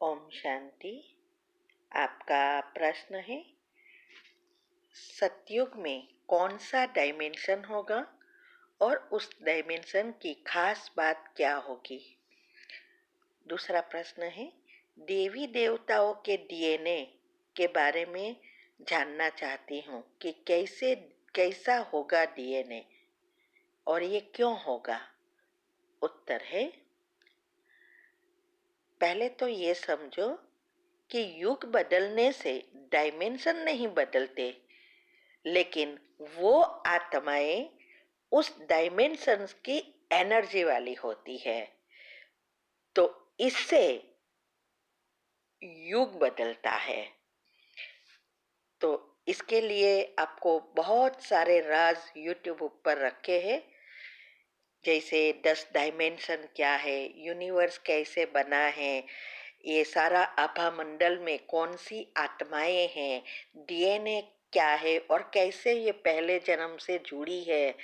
ओम शांति। आपका प्रश्न है, सतयुग में कौन सा डायमेंशन होगा और उस डायमेंशन की खास बात क्या होगी। दूसरा प्रश्न है, देवी देवताओं के डीएनए के बारे में जानना चाहती हूँ कि कैसा होगा डीएनए और ये क्यों होगा। उत्तर है, पहले तो ये समझो कि युग बदलने से डायमेंशन नहीं बदलते, लेकिन वो आत्माएं उस डायमेंशंस की एनर्जी वाली होती है, तो इससे युग बदलता है। तो इसके लिए आपको बहुत सारे राज यूट्यूब ऊपर रखे हैं, जैसे 10 डायमेंशन क्या है, यूनिवर्स कैसे बना है, ये सारा आभा मंडल में कौन सी आत्माएं हैं, डीएनए क्या है और कैसे ये पहले जन्म से जुड़ी है,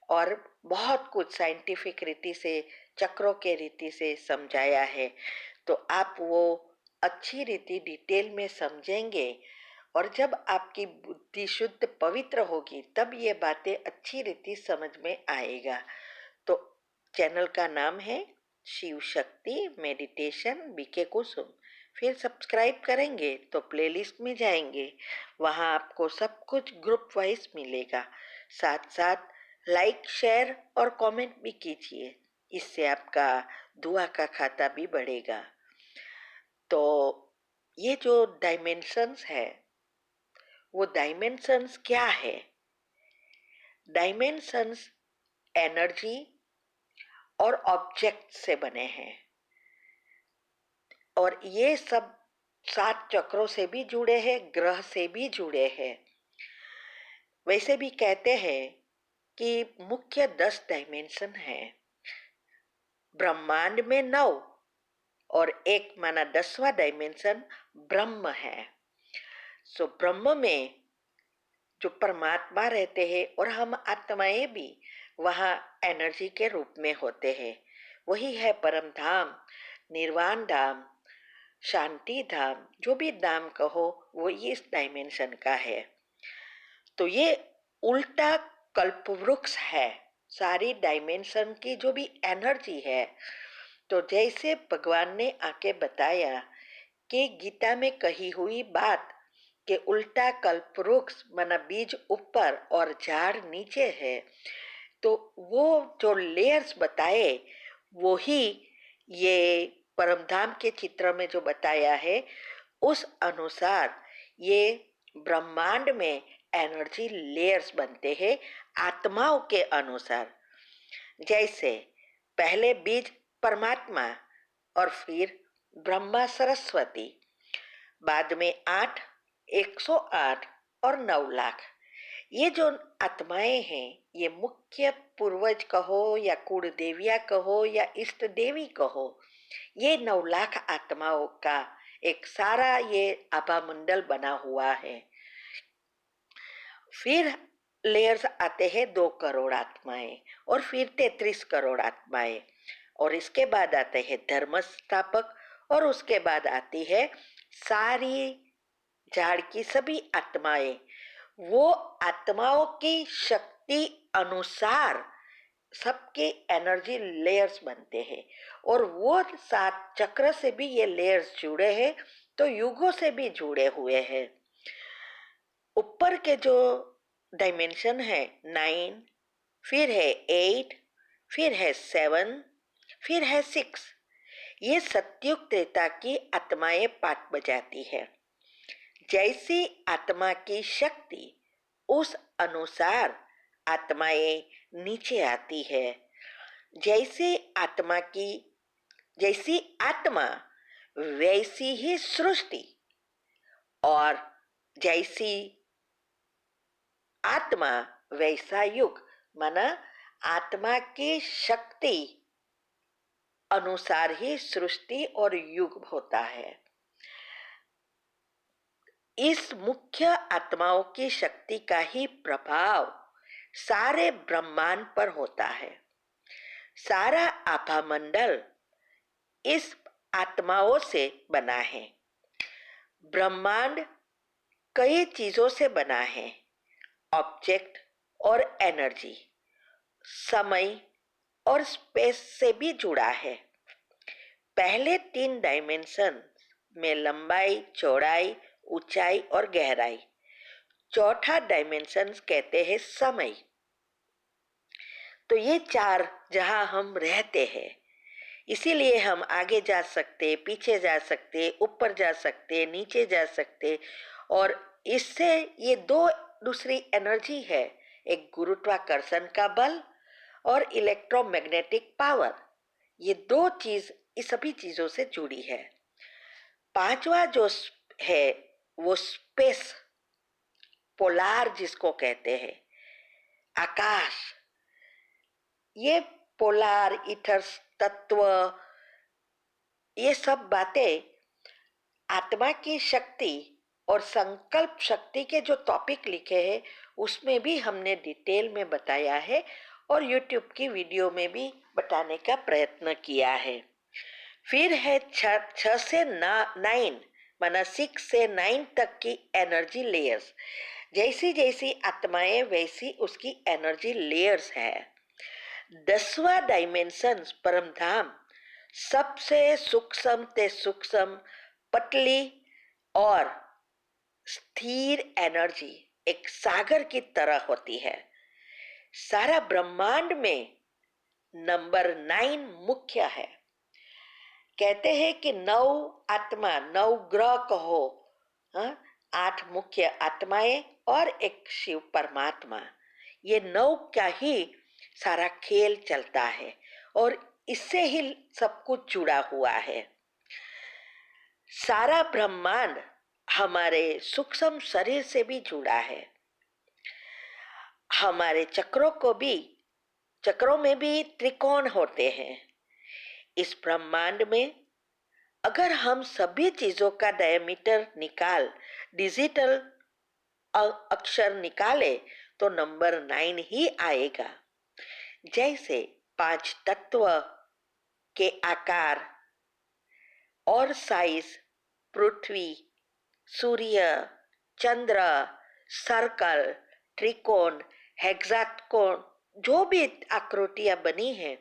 और बहुत कुछ साइंटिफिक रीति से, चक्रों के रीति से समझाया है। तो आप वो अच्छी रीति डिटेल में समझेंगे और जब आपकी बुद्धि शुद्ध पवित्र होगी तब ये बातें अच्छी रीति समझ में आएगा। तो चैनल का नाम है शिव शक्ति मेडिटेशन बीके कुसुम। फिर सब्सक्राइब करेंगे तो प्लेलिस्ट में जाएंगे, वहाँ आपको सब कुछ ग्रुप वाइज मिलेगा। साथ साथ लाइक शेयर और कमेंट भी कीजिए, इससे आपका दुआ का खाता भी बढ़ेगा। तो ये जो डायमेंशंस है, वो डायमेंशंस क्या है। डायमेंशंस एनर्जी और ऑब्जेक्ट से बने हैं और ये सब 7 चक्रों से भी जुड़े हैं, ग्रह से भी जुड़े हैं। वैसे भी कहते हैं कि मुख्य 10 डायमेंशन है, ब्रह्मांड में 9 और एक माना 10वां डायमेंशन ब्रह्म है। सो ब्रह्म में जो परमात्मा रहते हैं और हम आत्माएं भी वहाँ एनर्जी के रूप में होते हैं। वही है परम धाम, निर्वाण धाम, शांति धाम, जो भी धाम कहो वो इस डायमेंशन का है। तो ये उल्टा कल्पवृक्ष है सारी डायमेंशन की जो भी एनर्जी है। तो जैसे भगवान ने आके बताया कि गीता में कही हुई बात कि उल्टा कल्पवृक्ष माना बीज ऊपर और झाड़ नीचे है, तो वो जो लेयर्स बताए वो ही ये परमधाम के चित्र में जो बताया है, उस अनुसार ये ब्रह्मांड में एनर्जी लेयर्स बनते हैं आत्माओं के अनुसार। जैसे पहले बीज परमात्मा और फिर ब्रह्मा सरस्वती, बाद में 8, 108 और 9 लाख। ये जो आत्माएं हैं, ये मुख्य पूर्वज कहो या कुल देविया कहो या इष्ट देवी कहो, ये 9 लाख आत्माओं का एक सारा ये आभा मंडल बना हुआ है। फिर लेयर्स आते हैं 2 करोड़ आत्माएं और फिर 33 करोड़ आत्माएं, और इसके बाद आते हैं धर्म स्थापक, और उसके बाद आती है सारी झाड़ की सभी आत्माएं। वो आत्माओं की शक्ति अनुसार सबके एनर्जी लेयर्स बनते हैं, और वो 7 चक्र से भी ये लेयर्स जुड़े हैं, तो युगों से भी जुड़े हुए हैं। ऊपर के जो डायमेंशन है 9, फिर है 8, फिर है 7, फिर है 6। ये सतयुग त्रेता की आत्माएं पाठ बजाती है। जैसी आत्मा की शक्ति उस अनुसार आत्माएं नीचे आती है। जैसी आत्मा वैसी ही सृष्टि, और जैसी आत्मा वैसा युग, माना आत्मा की शक्ति अनुसार ही सृष्टि और युग होता है। इस मुख्य आत्माओं की शक्ति का ही प्रभाव सारे ब्रह्मांड पर होता है। सारा आभा मंडल इस आत्माओं से बना है। ब्रह्मांड कई चीजों से बना है, ऑब्जेक्ट और एनर्जी, समय और स्पेस से भी जुड़ा है। पहले 3 डायमेंशन में लंबाई, चौड़ाई, ऊंचाई और गहराई। चौथा डायमेंशन कहते हैं समय। तो ये 4 जहां हम रहते हैं, इसीलिए हम आगे जा सकते, पीछे जा सकते, ऊपर जा सकते, नीचे जा सकते। और इससे ये 2 दूसरी एनर्जी है, एक गुरुत्वाकर्षण का बल और इलेक्ट्रोमैग्नेटिक पावर। ये 2 चीज इस सभी चीजों से जुड़ी है। पांचवा जो है वो स्पेस, पोलार जिसको कहते हैं, आकाश। ये पोलार, इथर्स, तत्व, ये सब बातें आत्मा की शक्ति और संकल्प शक्ति के जो टॉपिक लिखे हैं उसमें भी हमने डिटेल में बताया है और YouTube की वीडियो में भी बताने का प्रयत्न किया है। फिर है 6 से 9, माना 6 से 9 तक की एनर्जी लेयर्स। जैसी जैसी आत्माएं वैसी उसकी एनर्जी लेयर्स है। 10वां डायमेंशन परमधाम, सबसे सूक्ष्म ते सूक्ष्म, पतली और स्थिर एनर्जी एक सागर की तरह होती है। सारा ब्रह्मांड में नंबर 9 मुख्य है। कहते हैं कि 9 आत्मा, 9 ग्रह कहो, 8 मुख्य आत्माएं और एक शिव परमात्मा। ये 9 का ही सारा खेल चलता है और इससे ही सब कुछ जुड़ा हुआ है। सारा ब्रह्मांड हमारे सूक्ष्म शरीर से भी जुड़ा है। हमारे चक्रों में भी त्रिकोण होते हैं। इस ब्रह्मांड में अगर हम सभी चीजों का डायमीटर डिजिटल अक्षर निकाले तो नंबर 9 ही आएगा। जैसे 5 तत्व के आकार और साइज, पृथ्वी, सूर्य, चंद्र, सर्कल, त्रिकोण, हेक्सागोन, जो भी आकृतियां बनी हैं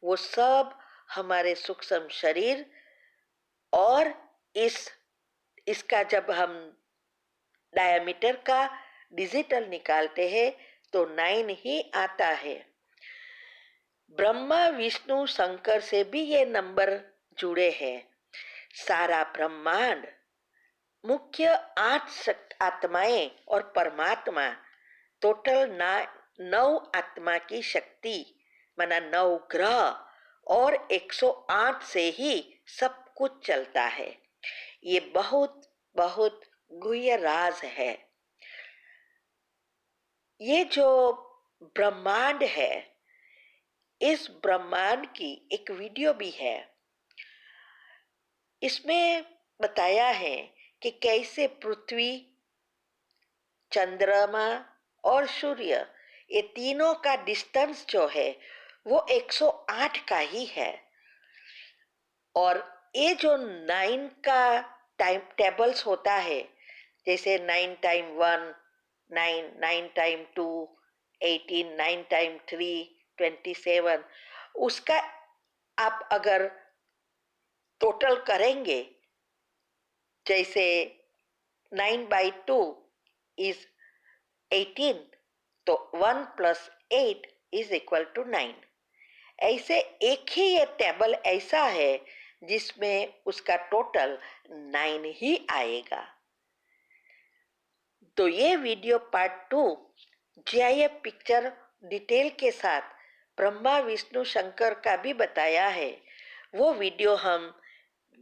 वो सब हमारे सूक्ष्म शरीर और इसका जब हम डायमीटर का डिजिटल निकालते हैं तो 9 ही आता है। ब्रह्मा, विष्णु, शंकर से भी ये नंबर जुड़े हैं। सारा ब्रह्मांड मुख्य 8 आत्माएं और परमात्मा, टोटल 9 आत्मा की शक्ति, माना 9 ग्रह और 108 से ही सब कुछ चलता है। ये बहुत बहुत गुह्य राज है। ये जो ब्रह्मांड है, इस ब्रह्मांड की एक वीडियो भी है। इसमें बताया है कि कैसे पृथ्वी, चंद्रमा और सूर्य, ये तीनों का डिस्टेंस जो है वो 108 का ही है। और ये जो 9 का टाइम टेबल्स होता है, जैसे 9 टाइम 1 9, 9 टाइम 2 18, 9 टाइम 3 27, उसका आप अगर टोटल करेंगे, जैसे 9/2 इज 18, तो 1 + 8 = 9। ऐसे एक ही ये टेबल ऐसा है जिसमें उसका टोटल 9 ही आएगा। तो ये video part 2 GIF picture detail के साथ ब्रह्मा, विष्णु, शंकर का भी बताया है। वो वीडियो हम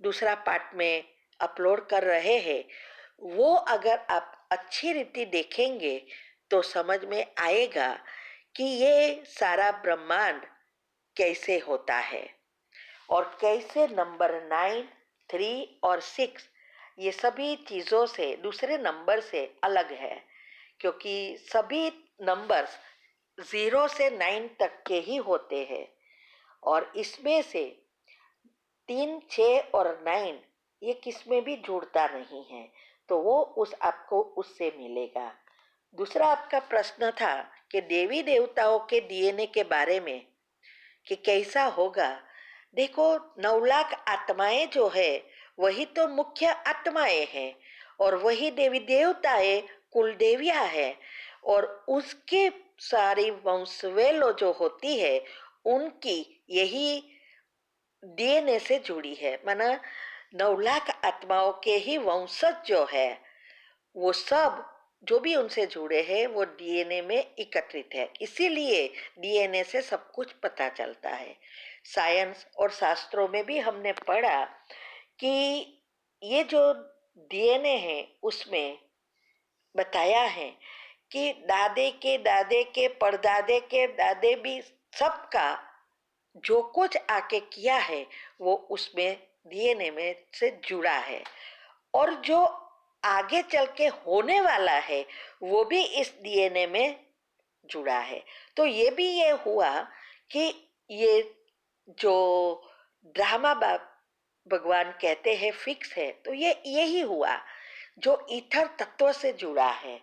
दूसरा पार्ट में अपलोड कर रहे हैं। वो अगर आप अच्छी रीति देखेंगे तो समझ में आएगा कि ये सारा ब्रह्मांड कैसे होता है और कैसे नंबर 9, 3 और 6 ये सभी चीजों से, दूसरे नंबर से अलग है, क्योंकि सभी नंबर्स 0 से 9 तक के ही होते हैं। और इसमें से 3, 6 और 9 ये किसमें भी जुड़ता नहीं है, तो वो उस आपको उससे मिलेगा। दूसरा आपका प्रश्न था कि देवी देवताओं के डीएनए के बारे में कि कैसा होगा। देखो, 9 लाख आत्माएं जो है वही तो मुख्य आत्माएं हैं, और वही देवी देवताएं कुल देवियां है, और उसके सारी वंशवेलो जो होती है उनकी यही डीएनए से जुड़ी है। माना 9 लाख आत्माओं के ही वंशज जो है वो सब जो भी उनसे जुड़े हैं वो डीएनए में एकत्रित है। इसीलिए डीएनए से सब कुछ पता चलता है। साइंस और शास्त्रों में भी हमने पढ़ा कि ये जो डीएनए है उसमें बताया है कि दादे के परदादे के दादे भी सबका जो कुछ आके किया है वो उसमें डीएनए में से जुड़ा है, और जो आगे चल के होने वाला है वो भी इस डीएनए में जुड़ा है। तो ये भी ये हुआ कि ये जो ड्रामा भगवान कहते हैं फिक्स है, तो ये यही हुआ जो ईथर तत्व से जुड़ा है।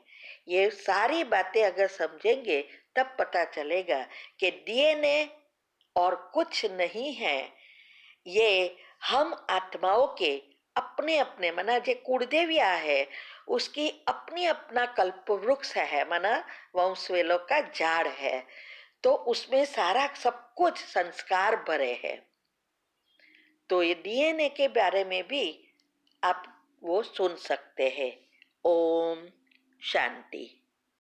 ये सारी बातें अगर समझेंगे तब पता चलेगा कि डीएनए और कुछ नहीं है, ये हम आत्माओं के अपने अपने मना जो कुलदेविया है उसकी अपनी अपना कल्प वृक्ष है, मना वंशवेलों का झाड़ है। तो उसमें सारा सब कुछ संस्कार भरे हैं। तो ये डीएनए के बारे में भी आप वो सुन सकते हैं। ओम शांति।